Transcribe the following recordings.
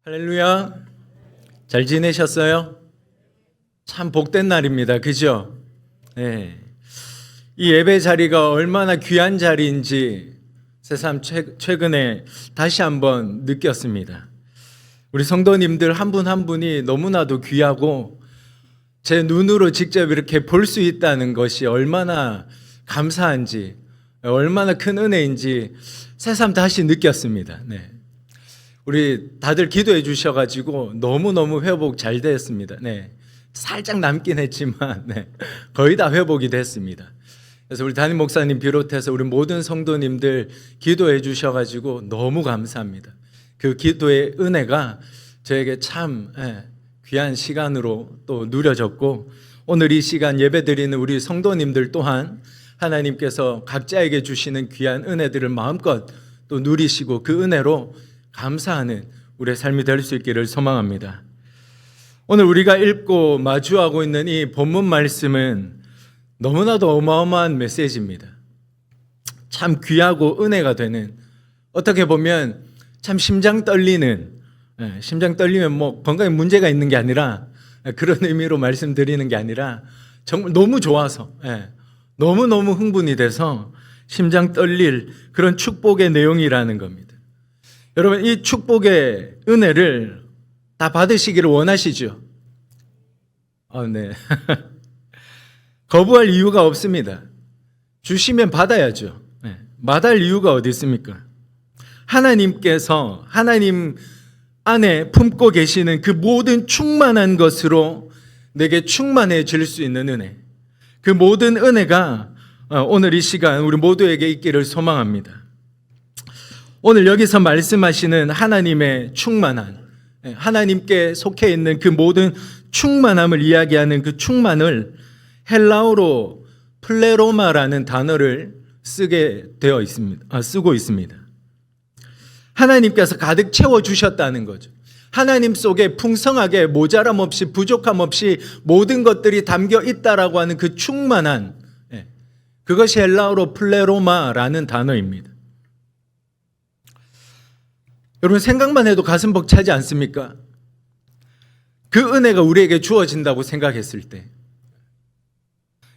할렐루야. 잘 지내셨어요? 참 복된 날입니다. 그죠? 네. 이 예배 자리가 얼마나 귀한 자리인지 새삼 최근에 다시 한번 느꼈습니다. 우리 성도님들 한 분 한 분이 너무나도 귀하고 제 눈으로 직접 이렇게 볼 수 있다는 것이 얼마나 감사한지, 얼마나 큰 은혜인지 새삼 다시 느꼈습니다. 네. 우리 다들 기도해 주셔가지고 너무너무 회복 잘 됐습니다. 네. 살짝 남긴 했지만, 네. 거의 다 회복이 됐습니다. 그래서 우리 담임 목사님 비롯해서 우리 모든 성도님들 기도해 주셔가지고 너무 감사합니다. 그 기도의 은혜가 저에게 참 귀한 시간으로 또 누려졌고, 오늘 이 시간 예배 드리는 우리 성도님들 또한 하나님께서 각자에게 주시는 귀한 은혜들을 마음껏 또 누리시고 그 은혜로 감사하는 우리의 삶이 될 수 있기를 소망합니다. 오늘 우리가 읽고 마주하고 있는 이 본문 말씀은 너무나도 어마어마한 메시지입니다. 참 귀하고 은혜가 되는, 어떻게 보면 참 심장 떨리는, 심장 떨리면 뭐 건강에 문제가 있는 게 아니라 그런 의미로 말씀드리는 게 아니라 정말 너무 좋아서, 너무너무 흥분이 돼서 심장 떨릴 그런 축복의 내용이라는 겁니다. 여러분, 이 축복의 은혜를 다 받으시기를 원하시죠? 네. 거부할 이유가 없습니다. 주시면 받아야죠. 마다할 이유가 어디 있습니까? 하나님께서 하나님 안에 품고 계시는 그 모든 충만한 것으로 내게 충만해 질 수 있는 은혜, 그 모든 은혜가 오늘 이 시간 우리 모두에게 있기를 소망합니다. 오늘 여기서 말씀하시는 하나님의 충만한, 하나님께 속해 있는 그 모든 충만함을 이야기하는 그 충만을 헬라어로 플레로마라는 단어를 쓰고 있습니다. 하나님께서 가득 채워주셨다는 거죠. 하나님 속에 풍성하게 모자람 없이 부족함 없이 모든 것들이 담겨 있다라고 하는 그 충만한, 그것이 헬라어로 플레로마라는 단어입니다. 여러분, 생각만 해도 가슴 벅차지 않습니까? 그 은혜가 우리에게 주어진다고 생각했을 때.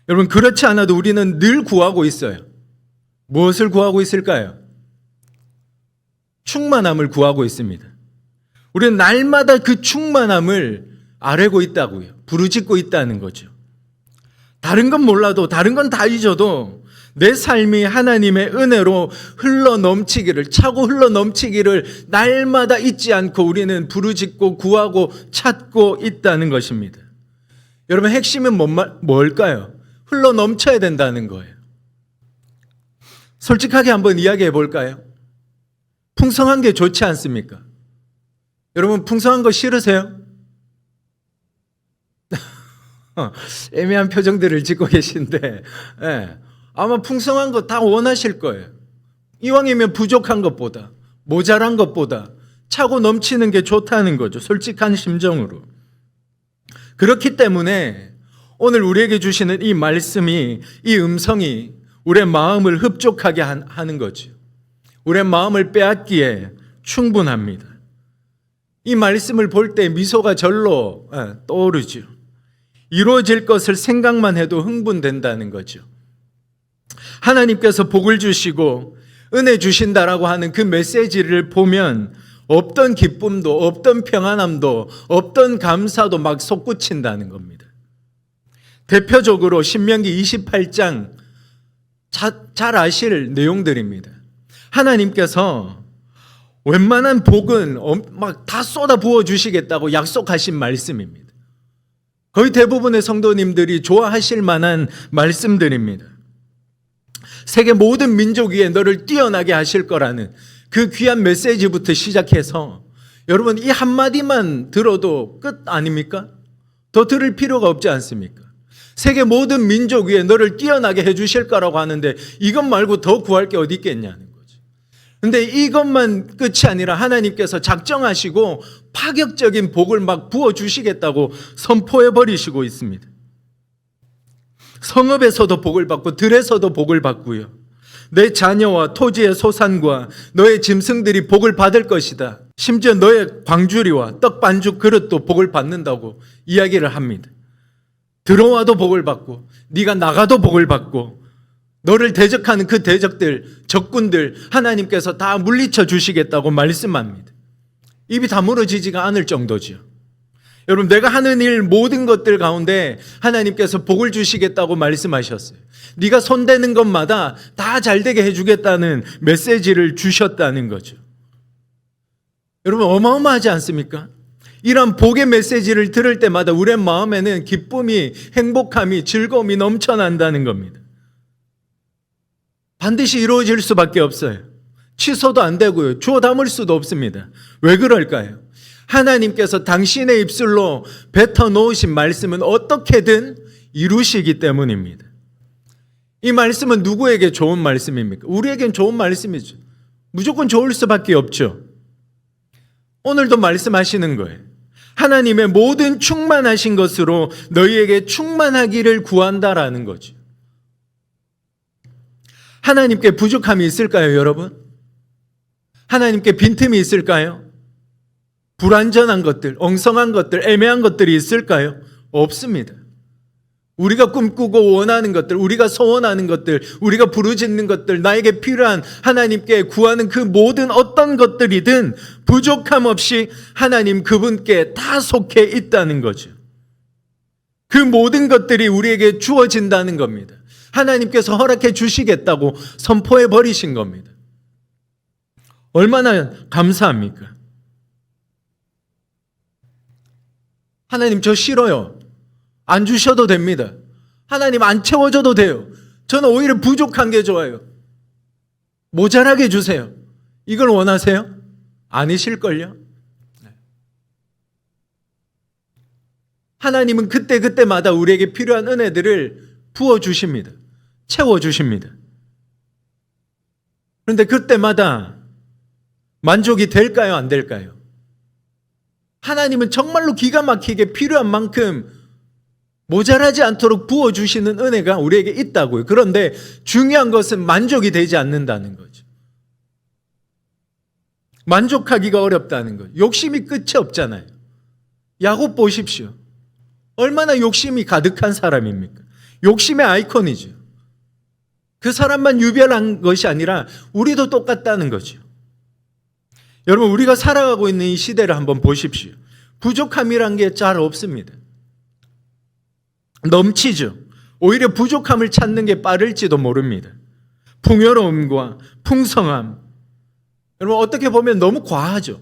여러분, 그렇지 않아도 우리는 늘 구하고 있어요. 무엇을 구하고 있을까요? 충만함을 구하고 있습니다. 우리는 날마다 그 충만함을 아뢰고 있다고요. 부르짖고 있다는 거죠. 다른 건 몰라도, 다른 건 다 잊어도 내 삶이 하나님의 은혜로 차고 흘러 넘치기를 날마다 잊지 않고 우리는 부르짖고 구하고 찾고 있다는 것입니다. 여러분, 핵심은 뭘까요? 흘러 넘쳐야 된다는 거예요. 솔직하게 한번 이야기해 볼까요? 풍성한 게 좋지 않습니까? 여러분, 풍성한 거 싫으세요? 애매한 표정들을 짓고 계신데, 아마 풍성한 거 다 원하실 거예요. 이왕이면 부족한 것보다, 모자란 것보다 차고 넘치는 게 좋다는 거죠. 솔직한 심정으로. 그렇기 때문에 오늘 우리에게 주시는 이 말씀이, 이 음성이 우리의 마음을 흡족하게 하는 거죠. 우리의 마음을 빼앗기에 충분합니다. 이 말씀을 볼 때 미소가 절로 떠오르죠. 이루어질 것을 생각만 해도 흥분된다는 거죠. 하나님께서 복을 주시고 은혜 주신다라고 하는 그 메시지를 보면 없던 기쁨도, 없던 평안함도, 없던 감사도 막 솟구친다는 겁니다. 대표적으로 신명기 28장 잘 아실 내용들입니다. 하나님께서 웬만한 복은 막 다 쏟아 부어 주시겠다고 약속하신 말씀입니다. 거의 대부분의 성도님들이 좋아하실 만한 말씀들입니다. 세계 모든 민족 위에 너를 뛰어나게 하실 거라는 그 귀한 메시지부터 시작해서 여러분, 이 한마디만 들어도 끝 아닙니까? 더 들을 필요가 없지 않습니까? 세계 모든 민족 위에 너를 뛰어나게 해주실 거라고 하는데 이것 말고 더 구할 게 어디 있겠냐는 거죠. 근데 이것만 끝이 아니라 하나님께서 작정하시고 파격적인 복을 막 부어주시겠다고 선포해 버리시고 있습니다. 성읍에서도 복을 받고 들에서도 복을 받고요. 내 자녀와 토지의 소산과 너의 짐승들이 복을 받을 것이다. 심지어 너의 광주리와 떡 반죽 그릇도 복을 받는다고 이야기를 합니다. 들어와도 복을 받고 네가 나가도 복을 받고 너를 대적하는 그 대적들, 적군들 하나님께서 다 물리쳐 주시겠다고 말씀합니다. 입이 다물어지지가 않을 정도지요. 여러분, 내가 하는 일 모든 것들 가운데 하나님께서 복을 주시겠다고 말씀하셨어요. 네가 손대는 것마다 다 잘되게 해주겠다는 메시지를 주셨다는 거죠. 여러분, 어마어마하지 않습니까? 이런 복의 메시지를 들을 때마다 우리의 마음에는 기쁨이, 행복함이, 즐거움이 넘쳐난다는 겁니다. 반드시 이루어질 수밖에 없어요. 취소도 안 되고요. 주워 담을 수도 없습니다. 왜 그럴까요? 하나님께서 당신의 입술로 뱉어 놓으신 말씀은 어떻게든 이루시기 때문입니다. 이 말씀은 누구에게 좋은 말씀입니까? 우리에겐 좋은 말씀이죠. 무조건 좋을 수밖에 없죠. 오늘도 말씀하시는 거예요. 하나님의 모든 충만하신 것으로 너희에게 충만하기를 구한다라는 거죠. 하나님께 부족함이 있을까요, 여러분? 하나님께 빈틈이 있을까요? 불완전한 것들, 엉성한 것들, 애매한 것들이 있을까요? 없습니다. 우리가 꿈꾸고 원하는 것들, 우리가 소원하는 것들, 우리가 부르짖는 것들, 나에게 필요한 하나님께 구하는 그 모든 어떤 것들이든 부족함 없이 하나님 그분께 다 속해 있다는 거죠. 그 모든 것들이 우리에게 주어진다는 겁니다. 하나님께서 허락해 주시겠다고 선포해 버리신 겁니다. 얼마나 감사합니까? 하나님, 저 싫어요. 안 주셔도 됩니다. 하나님, 안 채워줘도 돼요. 저는 오히려 부족한 게 좋아요. 모자라게 주세요. 이걸 원하세요? 아니실걸요? 하나님은 그때그때마다 우리에게 필요한 은혜들을 부어주십니다. 채워주십니다. 그런데 그때마다 만족이 될까요? 안 될까요? 하나님은 정말로 기가 막히게 필요한 만큼 모자라지 않도록 부어주시는 은혜가 우리에게 있다고요. 그런데 중요한 것은 만족이 되지 않는다는 거죠. 만족하기가 어렵다는 거죠. 욕심이 끝이 없잖아요. 야곱 보십시오. 얼마나 욕심이 가득한 사람입니까? 욕심의 아이콘이죠. 그 사람만 유별한 것이 아니라 우리도 똑같다는 거죠. 여러분, 우리가 살아가고 있는 이 시대를 한번 보십시오. 부족함이란 게 잘 없습니다. 넘치죠. 오히려 부족함을 찾는 게 빠를지도 모릅니다. 풍요로움과 풍성함. 여러분, 어떻게 보면 너무 과하죠.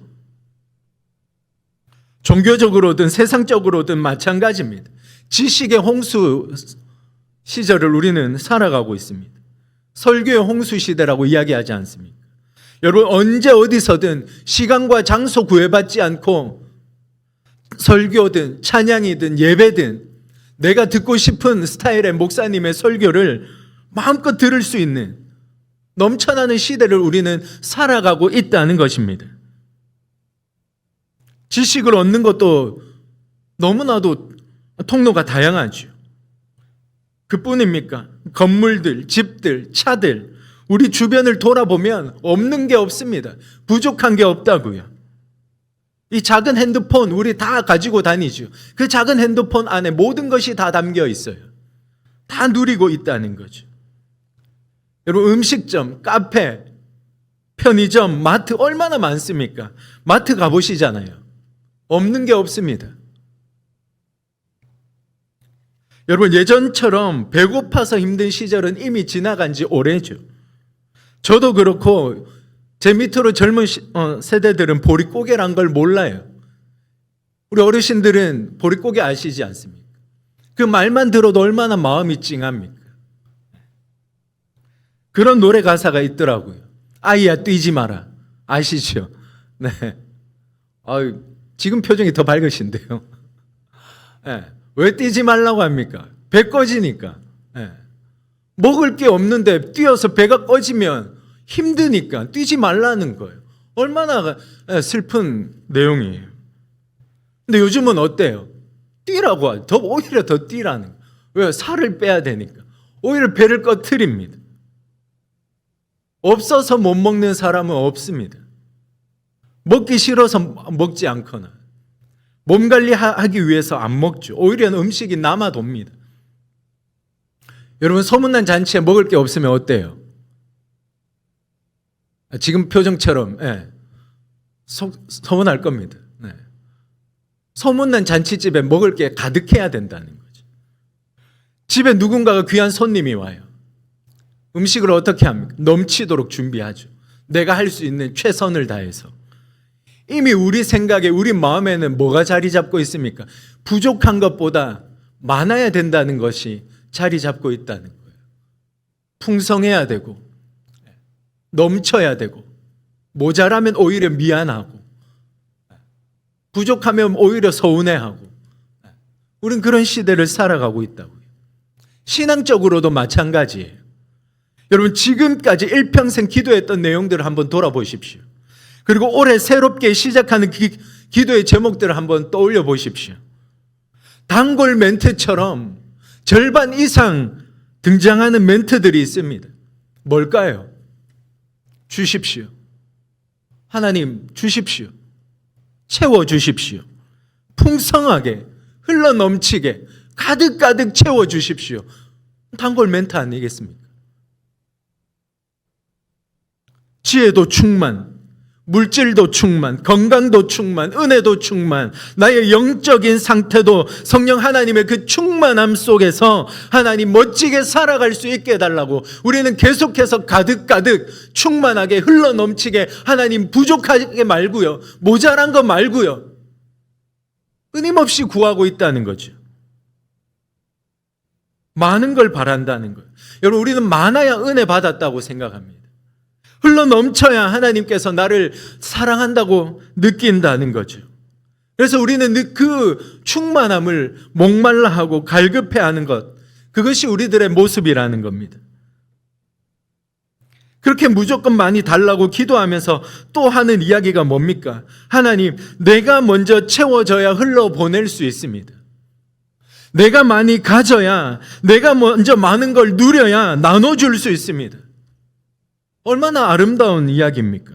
종교적으로든 세상적으로든 마찬가지입니다. 지식의 홍수 시절을 우리는 살아가고 있습니다. 설교의 홍수 시대라고 이야기하지 않습니까? 여러분, 언제 어디서든 시간과 장소 구애받지 않고 설교든 찬양이든 예배든 내가 듣고 싶은 스타일의 목사님의 설교를 마음껏 들을 수 있는 넘쳐나는 시대를 우리는 살아가고 있다는 것입니다. 지식을 얻는 것도 너무나도 통로가 다양하죠. 그뿐입니까? 건물들, 집들, 차들, 우리 주변을 돌아보면 없는 게 없습니다. 부족한 게 없다고요. 이 작은 핸드폰 우리 다 가지고 다니죠. 그 작은 핸드폰 안에 모든 것이 다 담겨 있어요. 다 누리고 있다는 거죠. 여러분, 음식점, 카페, 편의점, 마트 얼마나 많습니까? 마트 가보시잖아요. 없는 게 없습니다. 여러분, 예전처럼 배고파서 힘든 시절은 이미 지나간 지 오래죠. 저도 그렇고 제 밑으로 젊은 세대들은 보릿고개란 걸 몰라요. 우리 어르신들은 보릿고개 아시지 않습니까? 그 말만 들어도 얼마나 마음이 찡합니까? 그런 노래 가사가 있더라고요. 아이야 뛰지 마라. 아시죠? 네. 지금 표정이 더 밝으신데요. 네. 왜 뛰지 말라고 합니까? 배 꺼지니까. 네. 먹을 게 없는데 뛰어서 배가 꺼지면 힘드니까 뛰지 말라는 거예요. 얼마나 슬픈 내용이에요. 근데 요즘은 어때요? 뛰라고 하죠. 오히려 더 뛰라는 거예요. 왜? 살을 빼야 되니까. 오히려 배를 꺼트립니다. 없어서 못 먹는 사람은 없습니다. 먹기 싫어서 먹지 않거나 몸 관리하기 위해서 안 먹죠. 오히려 음식이 남아돕니다. 여러분, 소문난 잔치에 먹을 게 없으면 어때요? 지금 표정처럼 서운할 겁니다. 소문난 잔치집에 먹을 게 가득해야 된다는 거죠. 집에 누군가가 귀한 손님이 와요. 음식을 어떻게 합니까? 넘치도록 준비하죠. 내가 할 수 있는 최선을 다해서. 이미 우리 생각에, 우리 마음에는 뭐가 자리 잡고 있습니까? 부족한 것보다 많아야 된다는 것이 자리 잡고 있다는 거예요. 풍성해야 되고, 넘쳐야 되고, 모자라면 오히려 미안하고, 부족하면 오히려 서운해하고, 우린 그런 시대를 살아가고 있다고요. 신앙적으로도 마찬가지예요. 여러분, 지금까지 일평생 기도했던 내용들을 한번 돌아보십시오. 그리고 올해 새롭게 시작하는 기도의 제목들을 한번 떠올려 보십시오. 단골 멘트처럼 절반 이상 등장하는 멘트들이 있습니다. 뭘까요? 주십시오. 하나님 주십시오. 채워주십시오. 풍성하게 흘러넘치게 가득가득 채워주십시오. 단골 멘트 아니겠습니까? 지혜도 충만, 물질도 충만, 건강도 충만, 은혜도 충만, 나의 영적인 상태도 성령 하나님의 그 충만함 속에서 하나님 멋지게 살아갈 수 있게 해달라고 우리는 계속해서 가득가득 충만하게 흘러넘치게 하나님 부족하게 말고요, 모자란 거 말고요, 끊임없이 구하고 있다는 거죠. 많은 걸 바란다는 거예요. 여러분, 우리는 많아야 은혜 받았다고 생각합니다. 흘러넘쳐야 하나님께서 나를 사랑한다고 느낀다는 거죠. 그래서 우리는 그 충만함을 목말라하고 갈급해하는 것, 그것이 우리들의 모습이라는 겁니다. 그렇게 무조건 많이 달라고 기도하면서 또 하는 이야기가 뭡니까? 하나님, 내가 먼저 채워져야 흘러보낼 수 있습니다. 내가 많이 가져야, 내가 먼저 많은 걸 누려야 나눠줄 수 있습니다. 얼마나 아름다운 이야기입니까?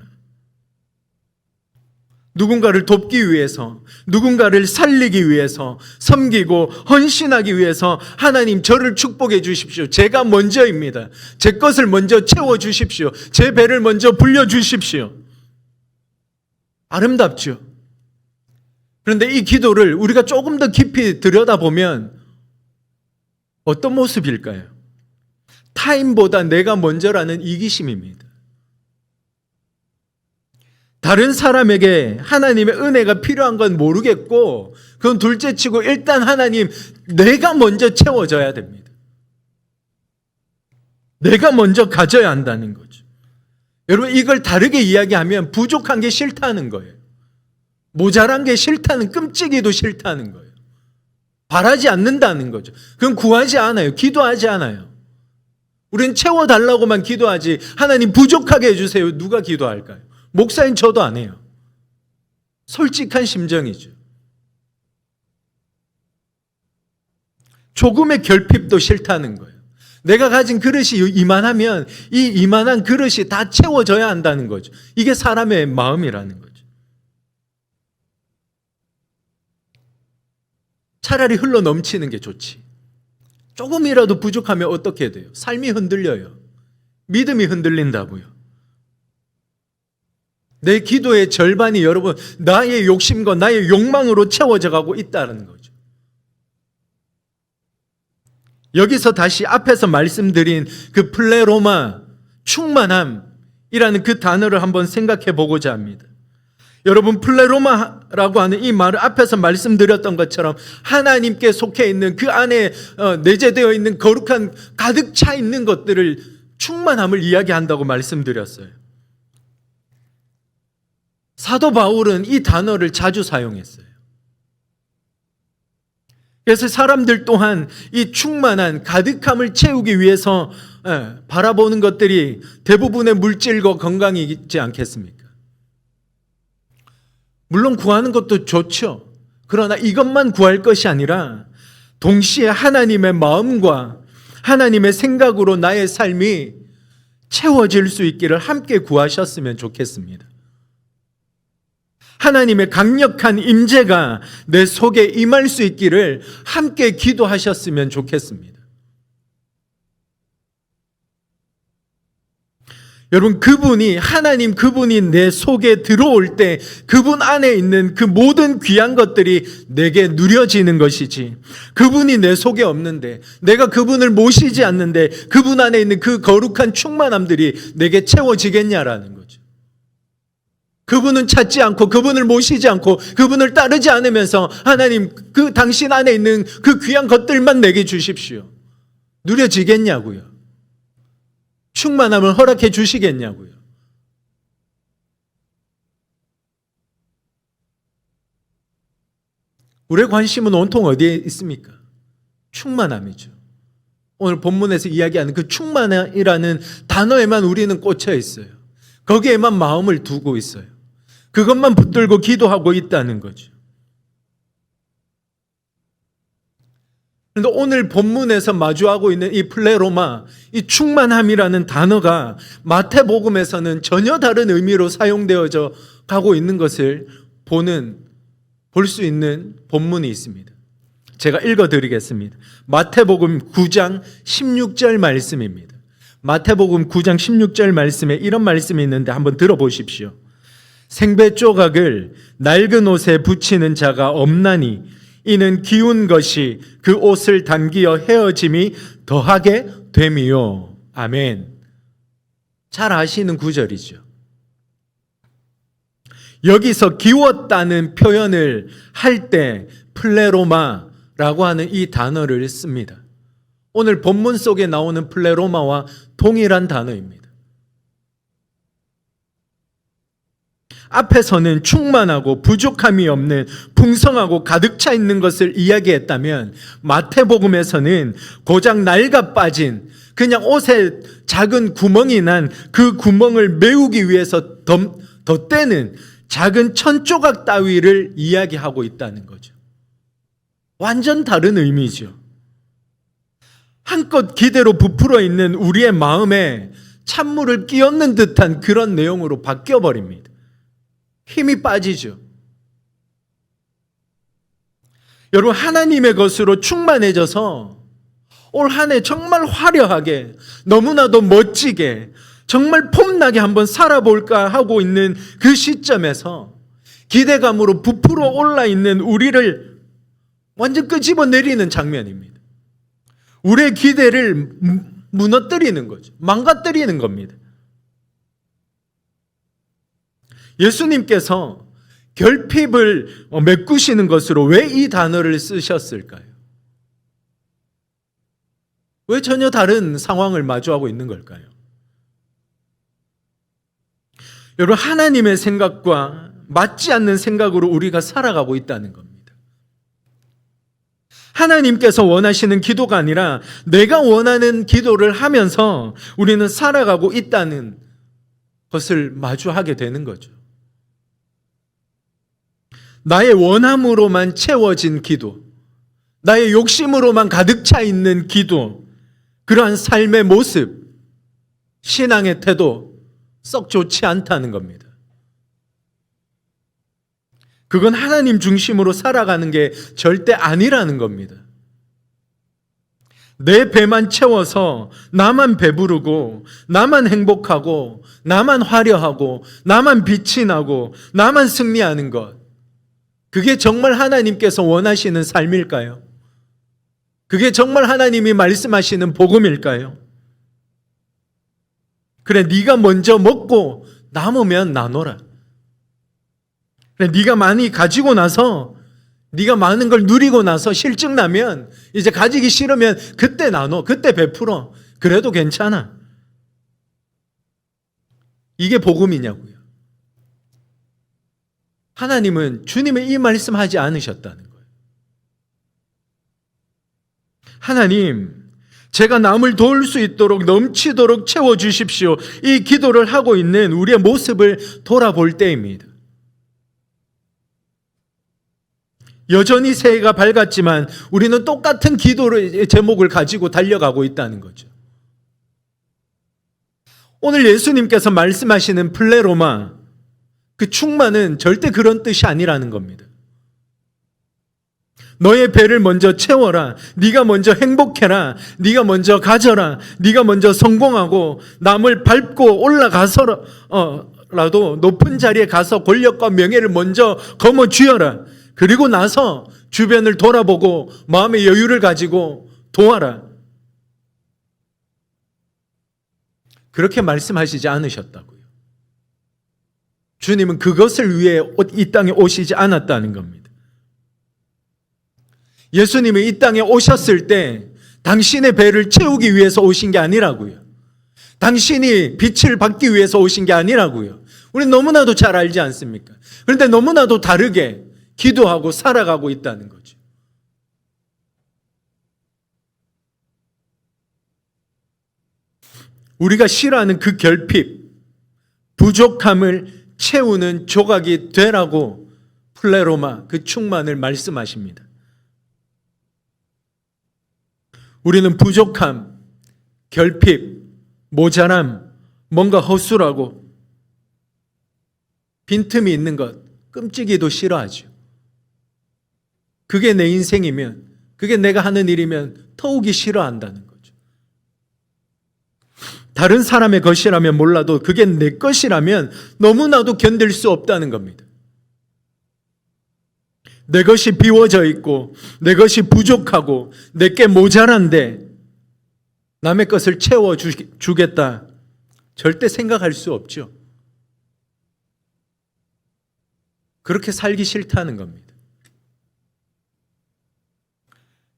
누군가를 돕기 위해서, 누군가를 살리기 위해서, 섬기고 헌신하기 위해서 하나님 저를 축복해 주십시오. 제가 먼저입니다. 제 것을 먼저 채워 주십시오. 제 배를 먼저 불려 주십시오. 아름답죠? 그런데 이 기도를 우리가 조금 더 깊이 들여다보면 어떤 모습일까요? 타인보다 내가 먼저라는 이기심입니다. 다른 사람에게 하나님의 은혜가 필요한 건 모르겠고 그건 둘째치고 일단 하나님, 내가 먼저 채워져야 됩니다. 내가 먼저 가져야 한다는 거죠. 여러분, 이걸 다르게 이야기하면 부족한 게 싫다는 거예요. 모자란 게 싫다는, 끔찍이도 싫다는 거예요. 바라지 않는다는 거죠. 그건 구하지 않아요. 기도하지 않아요. 우리는 채워달라고만 기도하지 하나님 부족하게 해주세요. 누가 기도할까요? 목사인 저도 안 해요. 솔직한 심정이죠. 조금의 결핍도 싫다는 거예요. 내가 가진 그릇이 이만하면 이 이만한 그릇이 다 채워져야 한다는 거죠. 이게 사람의 마음이라는 거죠. 차라리 흘러 넘치는 게 좋지. 조금이라도 부족하면 어떻게 돼요? 삶이 흔들려요. 믿음이 흔들린다고요. 내 기도의 절반이 여러분 나의 욕심과 나의 욕망으로 채워져 가고 있다는 거죠. 여기서 다시 앞에서 말씀드린 그 플레로마, 충만함이라는 그 단어를 한번 생각해 보고자 합니다. 여러분, 플레로마라고 하는 이 말을 앞에서 말씀드렸던 것처럼 하나님께 속해 있는 그 안에 내재되어 있는 거룩한 가득 차 있는 것들을, 충만함을 이야기한다고 말씀드렸어요. 사도 바울은 이 단어를 자주 사용했어요. 그래서 사람들 또한 이 충만한 가득함을 채우기 위해서 바라보는 것들이 대부분의 물질과 건강이지 않겠습니까? 물론 구하는 것도 좋죠. 그러나 이것만 구할 것이 아니라 동시에 하나님의 마음과 하나님의 생각으로 나의 삶이 채워질 수 있기를 함께 구하셨으면 좋겠습니다. 하나님의 강력한 임재가 내 속에 임할 수 있기를 함께 기도하셨으면 좋겠습니다. 여러분, 하나님 그분이 내 속에 들어올 때 그분 안에 있는 그 모든 귀한 것들이 내게 누려지는 것이지, 그분이 내 속에 없는데, 내가 그분을 모시지 않는데 그분 안에 있는 그 거룩한 충만함들이 내게 채워지겠냐라는 거죠. 그분은 찾지 않고, 그분을 모시지 않고, 그분을 따르지 않으면서 하나님 그 당신 안에 있는 그 귀한 것들만 내게 주십시오, 누려지겠냐고요. 충만함을 허락해 주시겠냐고요. 우리의 관심은 온통 어디에 있습니까? 충만함이죠. 오늘 본문에서 이야기하는 그 충만이라는 단어에만 우리는 꽂혀 있어요. 거기에만 마음을 두고 있어요. 그것만 붙들고 기도하고 있다는 거죠. 그런데 오늘 본문에서 마주하고 있는 이 플레로마, 이 충만함이라는 단어가 마태복음에서는 전혀 다른 의미로 사용되어져 가고 있는 것을 볼 수 있는 본문이 있습니다. 제가 읽어드리겠습니다. 마태복음 9장 16절 말씀입니다. 마태복음 9장 16절 말씀에 이런 말씀이 있는데 한번 들어보십시오. 생배 조각을 낡은 옷에 붙이는 자가 없나니 이는 기운 것이 그 옷을 당기어 헤어짐이 더하게 됨이요. 아멘. 잘 아시는 구절이죠. 여기서 기웠다는 표현을 할 때 플레로마라고 하는 이 단어를 씁니다. 오늘 본문 속에 나오는 플레로마와 동일한 단어입니다. 앞에서는 충만하고 부족함이 없는 풍성하고 가득 차 있는 것을 이야기했다면, 마태복음에서는 고작 낡아 빠진, 그냥 옷에 작은 구멍이 난 그 구멍을 메우기 위해서 덧대는 작은 천조각 따위를 이야기하고 있다는 거죠. 완전 다른 의미죠. 한껏 기대로 부풀어 있는 우리의 마음에 찬물을 끼얹는 듯한 그런 내용으로 바뀌어버립니다. 힘이 빠지죠. 여러분, 하나님의 것으로 충만해져서 올 한 해 정말 화려하게, 너무나도 멋지게, 정말 폼나게 한번 살아볼까 하고 있는 그 시점에서 기대감으로 부풀어 올라 있는 우리를 완전 끄집어 내리는 장면입니다. 우리의 기대를 무너뜨리는 거죠. 망가뜨리는 겁니다. 예수님께서 결핍을 메꾸시는 것으로 왜 이 단어를 쓰셨을까요? 왜 전혀 다른 상황을 마주하고 있는 걸까요? 여러분, 하나님의 생각과 맞지 않는 생각으로 우리가 살아가고 있다는 겁니다. 하나님께서 원하시는 기도가 아니라 내가 원하는 기도를 하면서 우리는 살아가고 있다는 것을 마주하게 되는 거죠. 나의 원함으로만 채워진 기도, 나의 욕심으로만 가득 차 있는 기도, 그러한 삶의 모습, 신앙의 태도 썩 좋지 않다는 겁니다. 그건 하나님 중심으로 살아가는 게 절대 아니라는 겁니다. 내 배만 채워서 나만 배부르고, 나만 행복하고, 나만 화려하고, 나만 빛이 나고, 나만 승리하는 것, 그게 정말 하나님께서 원하시는 삶일까요? 그게 정말 하나님이 말씀하시는 복음일까요? 그래, 네가 먼저 먹고 남으면 나눠라. 그래, 네가 많이 가지고 나서, 네가 많은 걸 누리고 나서 실증 나면, 이제 가지기 싫으면 그때 나눠, 그때 베풀어. 그래도 괜찮아. 이게 복음이냐고요. 하나님은 주님의 이 말씀하지 않으셨다는 거예요. 하나님, 제가 남을 도울 수 있도록 넘치도록 채워주십시오. 이 기도를 하고 있는 우리의 모습을 돌아볼 때입니다. 여전히 새해가 밝았지만 우리는 똑같은 기도의 제목을 가지고 달려가고 있다는 거죠. 오늘 예수님께서 말씀하시는 플레로마, 그 충만은 절대 그런 뜻이 아니라는 겁니다. 너의 배를 먼저 채워라. 네가 먼저 행복해라. 네가 먼저 가져라. 네가 먼저 성공하고 남을 밟고 올라가서라도 높은 자리에 가서 권력과 명예를 먼저 거머쥐어라. 그리고 나서 주변을 돌아보고 마음의 여유를 가지고 도와라. 그렇게 말씀하시지 않으셨다고요. 주님은 그것을 위해 이 땅에 오시지 않았다는 겁니다. 예수님이 이 땅에 오셨을 때 당신의 배를 채우기 위해서 오신 게 아니라고요. 당신이 빛을 받기 위해서 오신 게 아니라고요. 우리 너무나도 잘 알지 않습니까? 그런데 너무나도 다르게 기도하고 살아가고 있다는 거죠. 우리가 싫어하는 그 결핍, 부족함을 채우는 조각이 되라고 플레로마, 그 충만을 말씀하십니다. 우리는 부족함, 결핍, 모자람, 뭔가 허술하고 빈틈이 있는 것 끔찍이도 싫어하죠. 그게 내 인생이면, 그게 내가 하는 일이면 더욱이 싫어한다는 거죠. 다른 사람의 것이라면 몰라도 그게 내 것이라면 너무나도 견딜 수 없다는 겁니다. 내 것이 비워져 있고 내 것이 부족하고 내게 모자란데 남의 것을 채워주겠다. 절대 생각할 수 없죠. 그렇게 살기 싫다는 겁니다.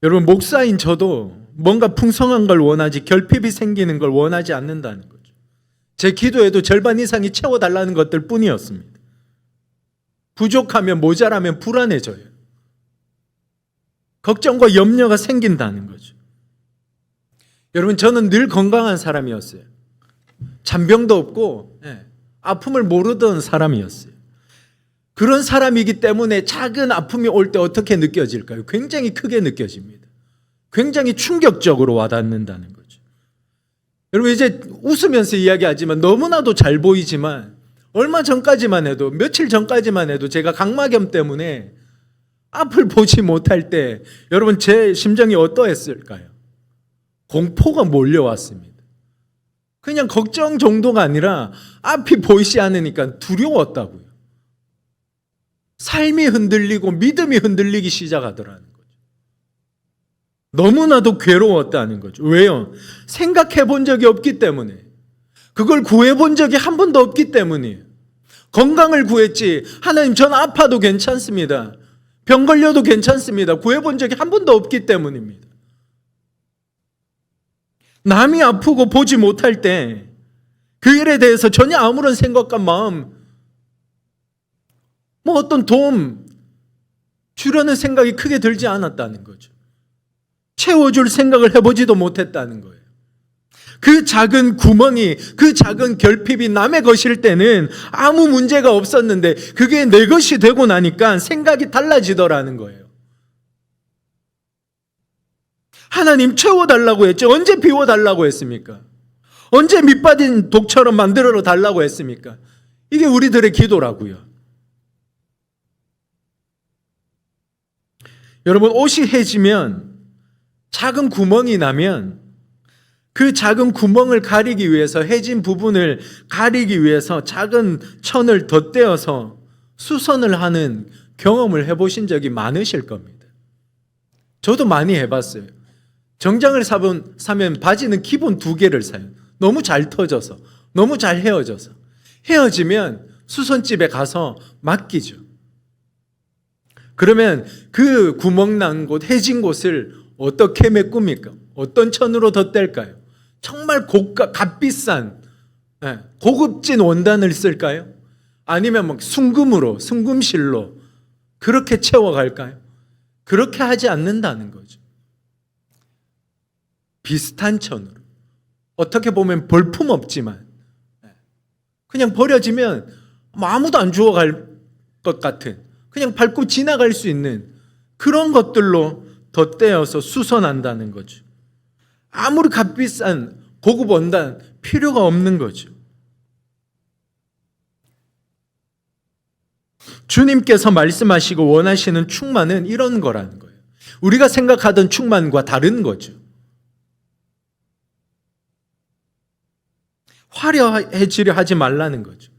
여러분, 목사인 저도 뭔가 풍성한 걸 원하지 결핍이 생기는 걸 원하지 않는다는 거죠. 제 기도에도 절반 이상이 채워달라는 것들 뿐이었습니다. 부족하면 모자라면 불안해져요. 걱정과 염려가 생긴다는 거죠. 여러분, 저는 늘 건강한 사람이었어요. 잔병도 없고 아픔을 모르던 사람이었어요. 그런 사람이기 때문에 작은 아픔이 올 때 어떻게 느껴질까요? 굉장히 크게 느껴집니다. 굉장히 충격적으로 와닿는다는 거죠. 여러분, 이제 웃으면서 이야기하지만 너무나도 잘 보이지만 얼마 전까지만 해도, 며칠 전까지만 해도 제가 각막염 때문에 앞을 보지 못할 때 여러분 제 심정이 어떠했을까요? 공포가 몰려왔습니다. 그냥 걱정 정도가 아니라 앞이 보이지 않으니까 두려웠다고요. 삶이 흔들리고 믿음이 흔들리기 시작하더라는 거죠. 너무나도 괴로웠다는 거죠. 왜요? 생각해 본 적이 없기 때문에, 그걸 구해 본 적이 한 번도 없기 때문이에요. 건강을 구했지, 하나님 전 아파도 괜찮습니다. 병 걸려도 괜찮습니다. 구해 본 적이 한 번도 없기 때문입니다. 남이 아프고 보지 못할 때 그 일에 대해서 전혀 아무런 생각과 마음, 어떤 도움 주려는 생각이 크게 들지 않았다는 거죠. 채워줄 생각을 해보지도 못했다는 거예요. 그 작은 구멍이, 그 작은 결핍이 남의 것일 때는 아무 문제가 없었는데 그게 내 것이 되고 나니까 생각이 달라지더라는 거예요. 하나님 채워달라고 했죠. 언제 비워달라고 했습니까? 언제 밑빠진 독처럼 만들어 달라고 했습니까? 이게 우리들의 기도라고요. 여러분, 옷이 해지면, 작은 구멍이 나면 그 작은 구멍을 가리기 위해서, 해진 부분을 가리기 위해서 작은 천을 덧대어서 수선을 하는 경험을 해보신 적이 많으실 겁니다. 저도 많이 해봤어요. 정장을 사면 바지는 기본 2개를 사요. 너무 잘 터져서, 너무 잘 헤어져서. 헤어지면 수선집에 가서 맡기죠. 그러면 그 구멍 난 곳, 해진 곳을 어떻게 메꿉니까? 어떤 천으로 덧댈까요? 정말 값비싼 고급진 원단을 쓸까요? 아니면 순금실로 그렇게 채워갈까요? 그렇게 하지 않는다는 거죠. 비슷한 천으로, 어떻게 보면 볼품없지만 그냥 버려지면 아무도 안 주워갈 것 같은, 그냥 밟고 지나갈 수 있는 그런 것들로 덧대어서 수선한다는 거죠. 아무리 값비싼 고급 원단 필요가 없는 거죠. 주님께서 말씀하시고 원하시는 충만은 이런 거라는 거예요. 우리가 생각하던 충만과 다른 거죠. 화려해지려 하지 말라는 거죠.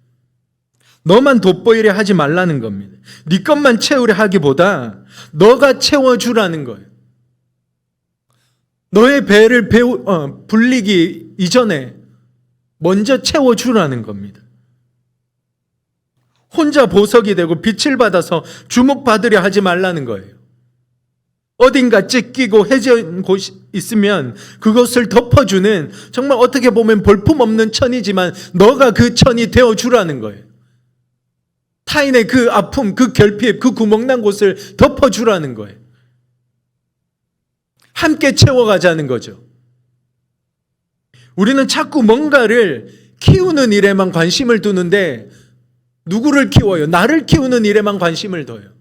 너만 돋보이려 하지 말라는 겁니다. 네 것만 채우려 하기보다 너가 채워주라는 거예요. 너의 배를 불리기 이전에 먼저 채워주라는 겁니다. 혼자 보석이 되고 빛을 받아서 주목받으려 하지 말라는 거예요. 어딘가 찢기고 해진 곳이 있으면 그것을 덮어주는, 정말 어떻게 보면 볼품없는 천이지만 너가 그 천이 되어주라는 거예요. 타인의 그 아픔, 그 결핍, 그 구멍난 곳을 덮어주라는 거예요. 함께 채워가자는 거죠. 우리는 자꾸 뭔가를 키우는 일에만 관심을 두는데 누구를 키워요? 나를 키우는 일에만 관심을 둬요.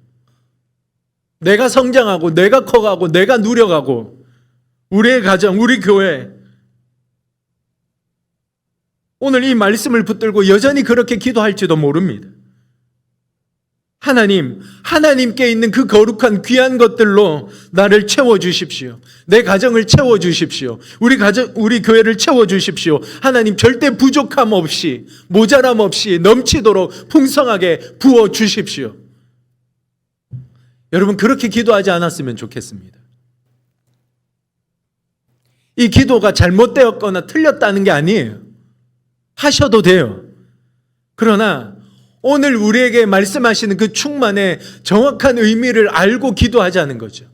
내가 성장하고 내가 커가고 내가 누려가고 우리의 가정, 우리 교회, 오늘 이 말씀을 붙들고 여전히 그렇게 기도할지도 모릅니다. 하나님께 있는 그 거룩한 귀한 것들로 나를 채워주십시오. 내 가정을 채워주십시오. 우리 교회를 채워주십시오. 하나님, 절대 부족함 없이, 모자람 없이 넘치도록 풍성하게 부어주십시오. 여러분, 그렇게 기도하지 않았으면 좋겠습니다. 이 기도가 잘못되었거나 틀렸다는 게 아니에요. 하셔도 돼요. 그러나 오늘 우리에게 말씀하시는 그 충만의 정확한 의미를 알고 기도하자는 거죠.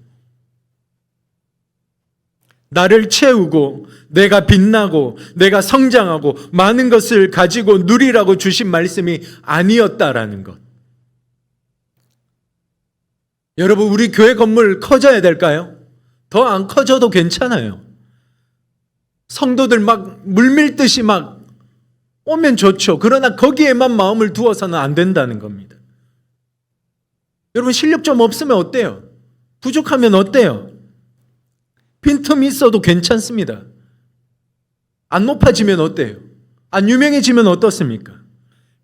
나를 채우고 내가 빛나고 내가 성장하고 많은 것을 가지고 누리라고 주신 말씀이 아니었다라는 것. 여러분, 우리 교회 건물 커져야 될까요? 더 안 커져도 괜찮아요. 성도들 막 물밀듯이 막 오면 좋죠. 그러나 거기에만 마음을 두어서는 안 된다는 겁니다. 여러분, 실력 좀 없으면 어때요? 부족하면 어때요? 빈틈이 있어도 괜찮습니다. 안 높아지면 어때요? 안 유명해지면 어떻습니까?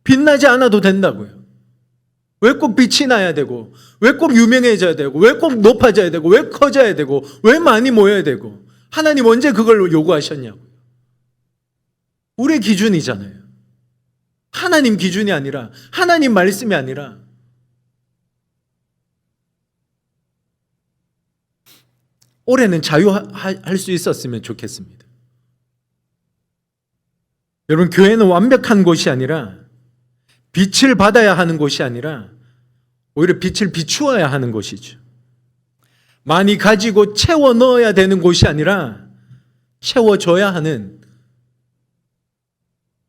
빛나지 않아도 된다고요. 왜 꼭 빛이 나야 되고, 왜 꼭 유명해져야 되고, 왜 꼭 높아져야 되고, 왜 커져야 되고, 왜 많이 모여야 되고, 하나님 언제 그걸 요구하셨냐고요. 우리의 기준이잖아요. 하나님 기준이 아니라, 하나님 말씀이 아니라. 올해는 자유할 수 있었으면 좋겠습니다. 여러분, 교회는 완벽한 곳이 아니라, 빛을 받아야 하는 곳이 아니라 오히려 빛을 비추어야 하는 곳이죠. 많이 가지고 채워 넣어야 되는 곳이 아니라 채워줘야 하는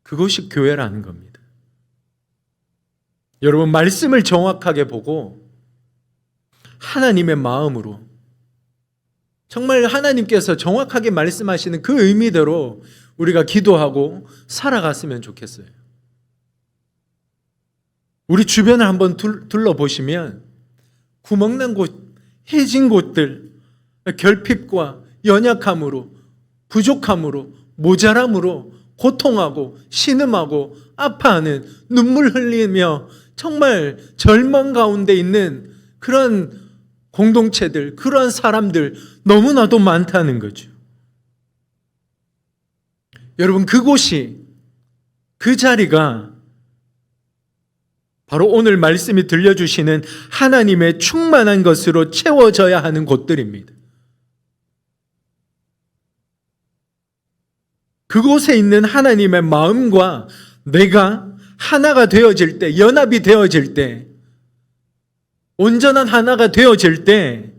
그것이 교회라는 겁니다. 여러분, 말씀을 정확하게 보고 하나님의 마음으로, 정말 하나님께서 정확하게 말씀하시는 그 의미대로 우리가 기도하고 살아갔으면 좋겠어요. 우리 주변을 한번 둘러보시면 구멍난 곳, 해진 곳들, 결핍과 연약함으로, 부족함으로, 모자람으로 고통하고 신음하고 아파하는, 눈물 흘리며 정말 절망 가운데 있는 그런 공동체들, 그런 사람들 너무나도 많다는 거죠. 여러분, 그곳이, 그 자리가 바로 오늘 말씀이 들려주시는 하나님의 충만한 것으로 채워져야 하는 곳들입니다. 그곳에 있는 하나님의 마음과 내가 하나가 되어질 때, 연합이 되어질 때, 온전한 하나가 되어질 때,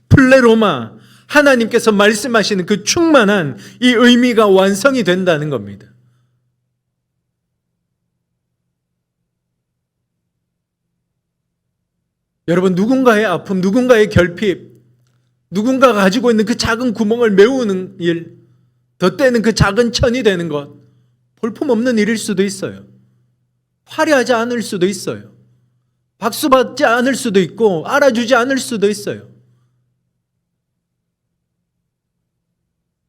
플레로마, 하나님께서 말씀하시는 그 충만한 이 의미가 완성이 된다는 겁니다. 여러분, 누군가의 아픔, 누군가의 결핍, 누군가가 가지고 있는 그 작은 구멍을 메우는 일, 덧대는 그 작은 천이 되는 것, 볼품없는 일일 수도 있어요. 화려하지 않을 수도 있어요. 박수받지 않을 수도 있고 알아주지 않을 수도 있어요.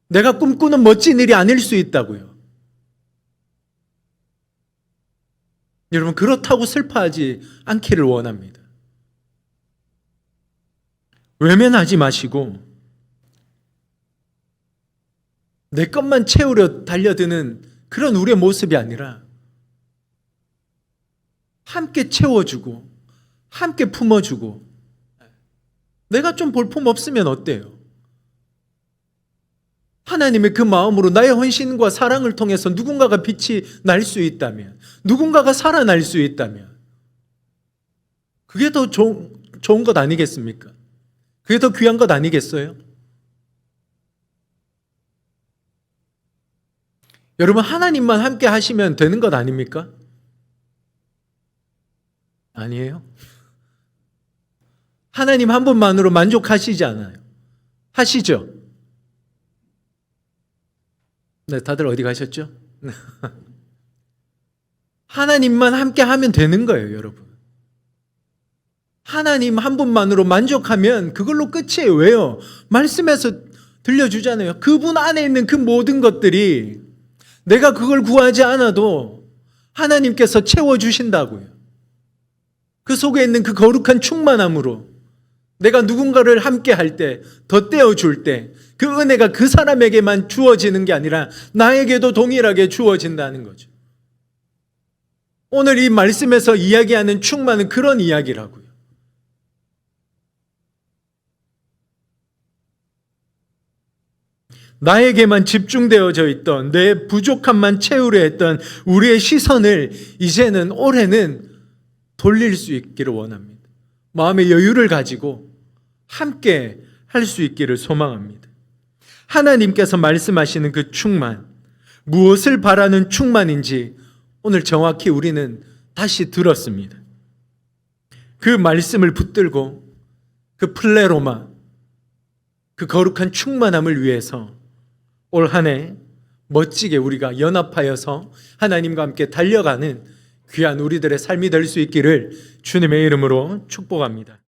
내가 꿈꾸는 멋진 일이 아닐 수 있다고요. 여러분, 그렇다고 슬퍼하지 않기를 원합니다. 외면하지 마시고 내 것만 채우려 달려드는 그런 우리의 모습이 아니라 함께 채워주고 함께 품어주고, 내가 좀 볼품 없으면 어때요? 하나님의 그 마음으로 나의 헌신과 사랑을 통해서 누군가가 빛이 날 수 있다면, 누군가가 살아날 수 있다면 그게 더 좋은 것 아니겠습니까? 그게 더 귀한 것 아니겠어요? 여러분, 하나님만 함께 하시면 되는 것 아닙니까? 아니에요? 하나님 한 분만으로 만족하시지 않아요. 하시죠? 네, 다들 어디 가셨죠? 하나님만 함께 하면 되는 거예요, 여러분. 하나님 한 분만으로 만족하면 그걸로 끝이에요. 왜요? 말씀에서 들려주잖아요. 그분 안에 있는 그 모든 것들이 내가 그걸 구하지 않아도 하나님께서 채워주신다고요. 그 속에 있는 그 거룩한 충만함으로 내가 누군가를 함께 할 때, 덧대어 줄 때, 그 은혜가 그 사람에게만 주어지는 게 아니라 나에게도 동일하게 주어진다는 거죠. 오늘 이 말씀에서 이야기하는 충만은 그런 이야기라고요. 나에게만 집중되어져 있던, 내 부족함만 채우려 했던 우리의 시선을 이제는, 올해는 돌릴 수 있기를 원합니다. 마음의 여유를 가지고 함께 할 수 있기를 소망합니다. 하나님께서 말씀하시는 그 충만, 무엇을 바라는 충만인지 오늘 정확히 우리는 다시 들었습니다. 그 말씀을 붙들고 그 플레로마, 그 거룩한 충만함을 위해서 올 한 해 멋지게 우리가 연합하여서 하나님과 함께 달려가는 귀한 우리들의 삶이 될 수 있기를 주님의 이름으로 축복합니다.